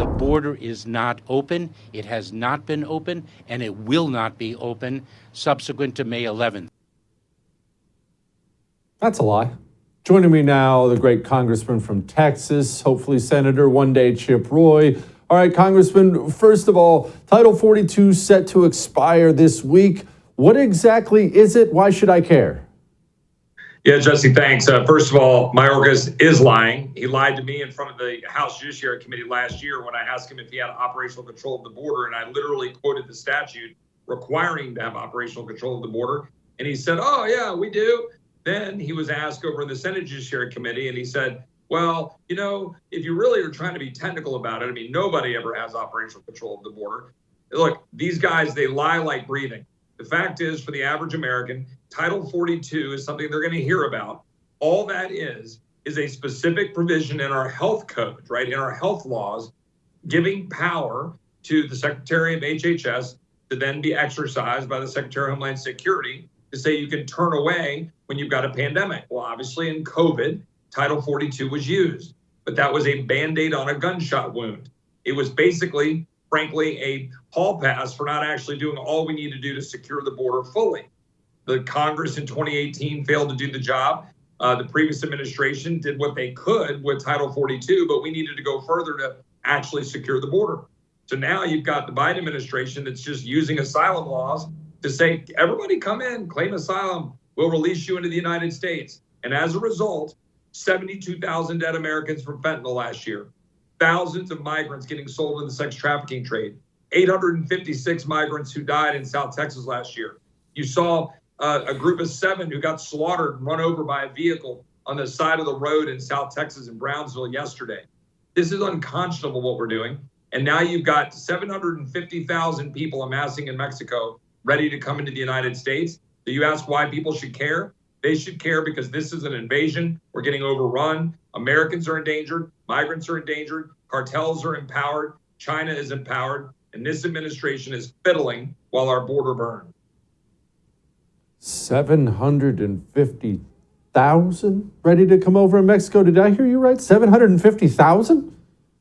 The border is not open. It has not been open, and it will not be open subsequent to May 11th. That's a lie. Joining me now, the great congressman from Texas, hopefully Senator one day, Chip Roy. All right, Congressman, first of all, Title 42 set to expire this week. What exactly is it? Why should I care? Yeah, Jesse, thanks. First of all, Mayorkas is lying. He lied to me in front of the House Judiciary Committee last year when I asked him if he had operational control of the border, and I literally quoted the statute requiring him to have operational control of the border. And he said, oh, yeah, we do. Then he was asked over in the Senate Judiciary Committee, and he said, well, you know, if you really are trying to be technical about it, I mean, nobody ever has operational control of the border. Look, these guys, they lie like breathing. The fact is, for the average American, Title 42 is something they're going to hear about. All that is a specific provision in our health code, right, in our health laws, giving power to the Secretary of HHS to then be exercised by the Secretary of Homeland Security to say you can turn away when you've got a pandemic. Well, obviously in COVID, Title 42 was used, but that was a Band-Aid on a gunshot wound. It was basically, frankly, a hall pass for not actually doing all we need to do to secure the border fully. The Congress in 2018 failed to do the job. The previous administration did what they could with Title 42, but we needed to go further to actually secure the border. So now you've got the Biden administration that's just using asylum laws to say, everybody come in, claim asylum, we'll release you into the United States. And as a result, 72,000 dead Americans from fentanyl last year, thousands of migrants getting sold in the sex trafficking trade, 856 migrants who died in South Texas last year. You saw a group of 7 who got slaughtered and run over by a vehicle on the side of the road in South Texas in Brownsville yesterday. This is unconscionable what we're doing. And now you've got 750,000 people amassing in Mexico ready to come into the United States. So you ask why people should care? They should care because this is an invasion. We're getting overrun. Americans are endangered. Migrants are endangered. Cartels are empowered. China is empowered. And this administration is fiddling while our border burns. 750,000 ready to come over in Mexico. Did I hear you right? 750,000?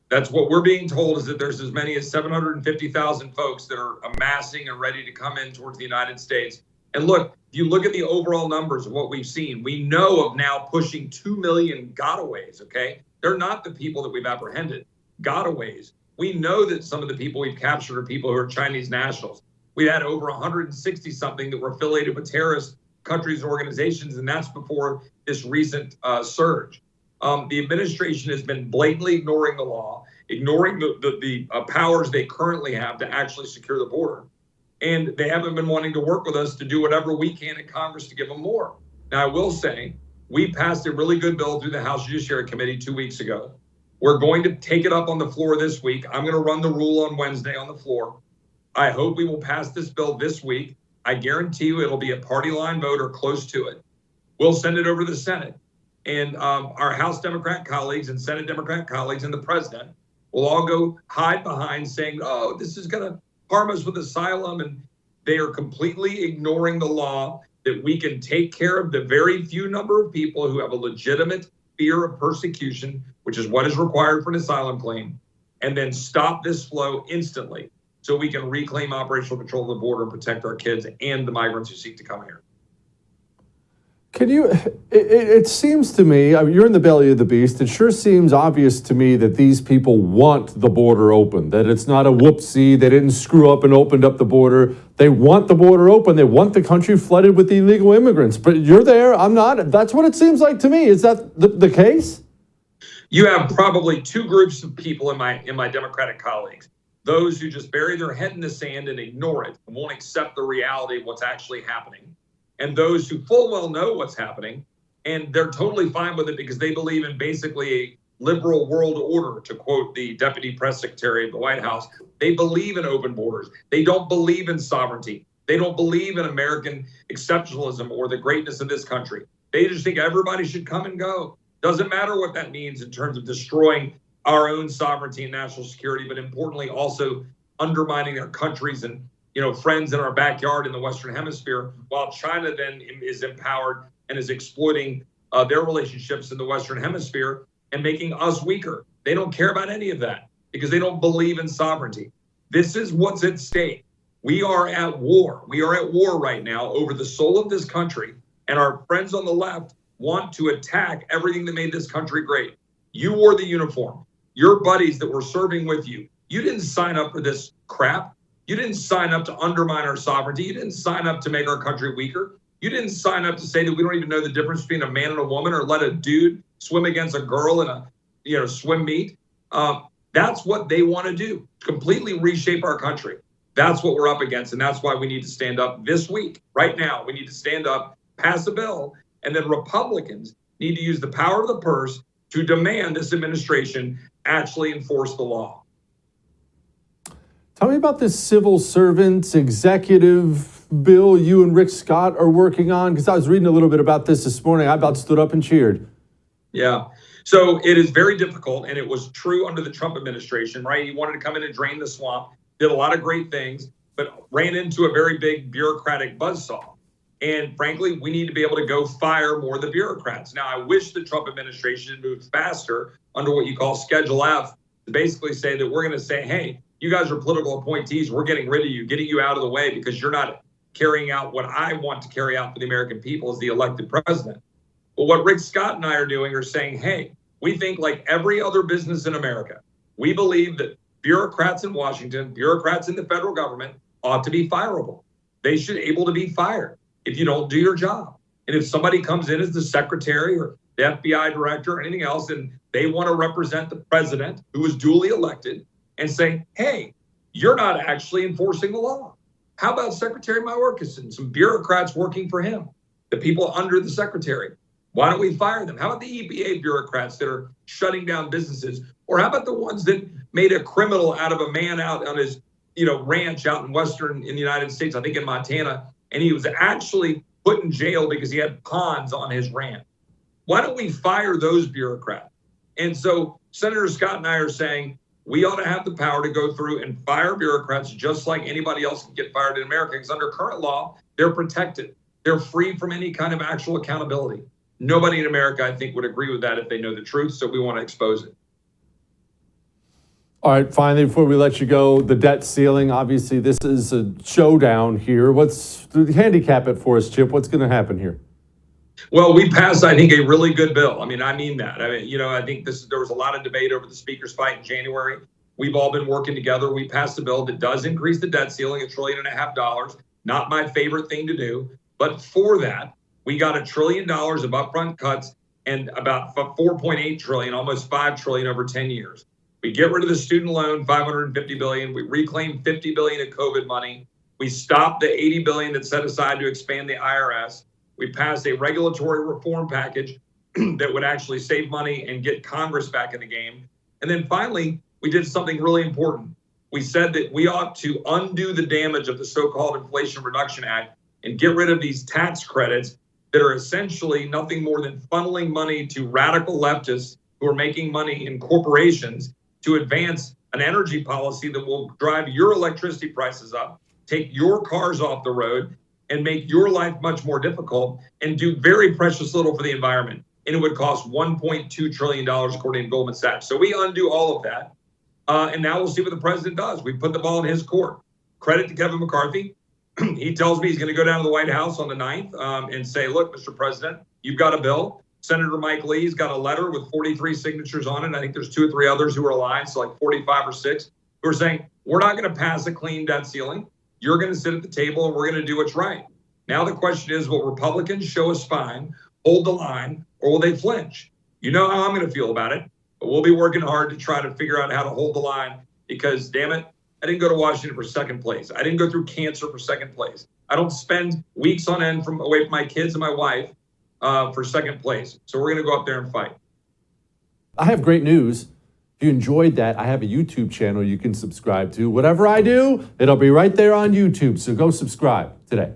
That's what we're being told, is that there's as many as 750,000 folks that are amassing and ready to come in towards the United States. And look, if you look at the overall numbers of what we've seen, we know of now pushing 2 million gotaways, okay? They're not the people that we've apprehended. Gotaways. We know that some of the people we've captured are people who are Chinese nationals. We had over 160 something that were affiliated with terrorist countries and organizations, and that's before this recent surge. The administration has been blatantly ignoring the law, ignoring the powers they currently have to actually secure the border. And they haven't been wanting to work with us to do whatever we can in Congress to give them more. Now, I will say, we passed a really good bill through the House Judiciary Committee 2 weeks ago. We're going to take it up on the floor this week. I'm going to run the rule on Wednesday on the floor. I hope we will pass this bill this week. I guarantee you it'll be a party line vote or close to it. We'll send it over to the Senate. And our House Democrat colleagues and Senate Democrat colleagues and the president will all go hide behind saying, oh, this is going to harm us with asylum. And they are completely ignoring the law that we can take care of the very few number of people who have a legitimate fear of persecution, which is what is required for an asylum claim, and then stop this flow instantly so we can reclaim operational control of the border and protect our kids and the migrants who seek to come here. Can you, it seems to me, I mean, you're in the belly of the beast. It sure seems obvious to me that these people want the border open, that it's not a whoopsie. They didn't screw up and opened up the border. They want the border open. They want the country flooded with illegal immigrants. But you're there, I'm not. That's what it seems like to me. Is that the case? You have probably 2 groups of people in my Democratic colleagues. Those who just bury their head in the sand and ignore it and won't accept the reality of what's actually happening. And those who full well know what's happening, and they're totally fine with it because they believe in basically a liberal world order, to quote the deputy press secretary of the White House. They believe in open borders. They don't believe in sovereignty. They don't believe in American exceptionalism or the greatness of this country. They just think everybody should come and go. Doesn't matter what that means in terms of destroying our own sovereignty and national security, but importantly also undermining our countries and friends in our backyard in the Western Hemisphere, while China then is empowered and is exploiting their relationships in the Western Hemisphere and making us weaker. They don't care about any of that. because they don't believe in sovereignty. This is what's at stake. We are at war. We are at war right now over the soul of this country, and our friends on the left want to attack everything that made this country great. You wore the uniform. Your buddies that were serving with you, you didn't sign up for this crap. You didn't sign up to undermine our sovereignty. You didn't sign up to make our country weaker. You didn't sign up to say that we don't even know the difference between a man and a woman, or let a dude swim against a girl in a swim meet. That's what they want to do, completely reshape our country. That's what we're up against, and that's why we need to stand up this week, right now. We need to stand up, pass a bill, and then Republicans need to use the power of the purse to demand this administration actually enforce the law. Tell me about this civil servants executive bill you and Rick Scott are working on, because I was reading a little bit about this morning. I about stood up and cheered. Yeah. So it is very difficult, and it was true under the Trump administration, right? He wanted to come in and drain the swamp, did a lot of great things, but ran into a very big bureaucratic buzzsaw. And frankly, we need to be able to go fire more of the bureaucrats. Now, I wish the Trump administration had moved faster under what you call Schedule F to basically say that we're going to say, hey, you guys are political appointees. We're getting rid of you, getting you out of the way because you're not carrying out what I want to carry out for the American people as the elected president. But what Rick Scott and I are doing are saying, hey, we think like every other business in America, we believe that bureaucrats in Washington, bureaucrats in the federal government ought to be fireable. They should be able to be fired if you don't do your job. And if somebody comes in as the secretary or the FBI director or anything else, and they want to represent the president who was duly elected and say, hey, you're not actually enforcing the law. How about Secretary Mayorkas and some bureaucrats working for him, the people under the secretary? Why don't we fire them? How about the EPA bureaucrats that are shutting down businesses? Or how about the ones that made a criminal out of a man out on his ranch out in the United States, I think in Montana, and he was actually put in jail because he had ponds on his ranch? Why don't we fire those bureaucrats? And so Senator Scott and I are saying we ought to have the power to go through and fire bureaucrats just like anybody else can get fired in America, because under current law, they're protected. They're free from any kind of actual accountability. Nobody in America, I think, would agree with that if they know the truth, so we want to expose it. All right, finally, before we let you go, the debt ceiling. Obviously, this is a showdown here. What's handicap it for us, Chip? What's going to happen here? Well, we passed, I think, a really good bill. I mean that. I think there was a lot of debate over the speaker's fight in January. We've all been working together. We passed a bill that does increase the debt ceiling $1.5 trillion. Not my favorite thing to do, but for that, we got $1 trillion of upfront cuts and about 4.8 trillion, almost 5 trillion over 10 years. We get rid of the student loan, $550 billion. We reclaim $50 billion of COVID money. We stopped the $80 billion that's set aside to expand the IRS. We passed a regulatory reform package that would actually save money and get Congress back in the game. And then finally, we did something really important. We said that we ought to undo the damage of the so-called Inflation Reduction Act and get rid of these tax credits that are essentially nothing more than funneling money to radical leftists who are making money in corporations to advance an energy policy that will drive your electricity prices up, take your cars off the road, and make your life much more difficult, and do very precious little for the environment. And it would cost $1.2 trillion, according to Goldman Sachs. So we undo all of that. And now we'll see what the president does. We put the ball in his court. Credit to Kevin McCarthy. He tells me he's going to go down to the White House on the 9th and say, look, Mr. President, you've got a bill. Senator Mike Lee's got a letter with 43 signatures on it. I think there's 2 or 3 others who are aligned, so like 45 or 6, who are saying, we're not going to pass a clean debt ceiling. You're going to sit at the table and we're going to do what's right. Now the question is, will Republicans show us spine, hold the line, or will they flinch? You know how I'm going to feel about it, but we'll be working hard to try to figure out how to hold the line because, damn it, I didn't go to Washington for second place. I didn't go through cancer for second place. I don't spend weeks on end away from my kids and my wife for second place. So we're going to go up there and fight. I have great news. If you enjoyed that, I have a YouTube channel you can subscribe to. Whatever I do, it'll be right there on YouTube. So go subscribe today.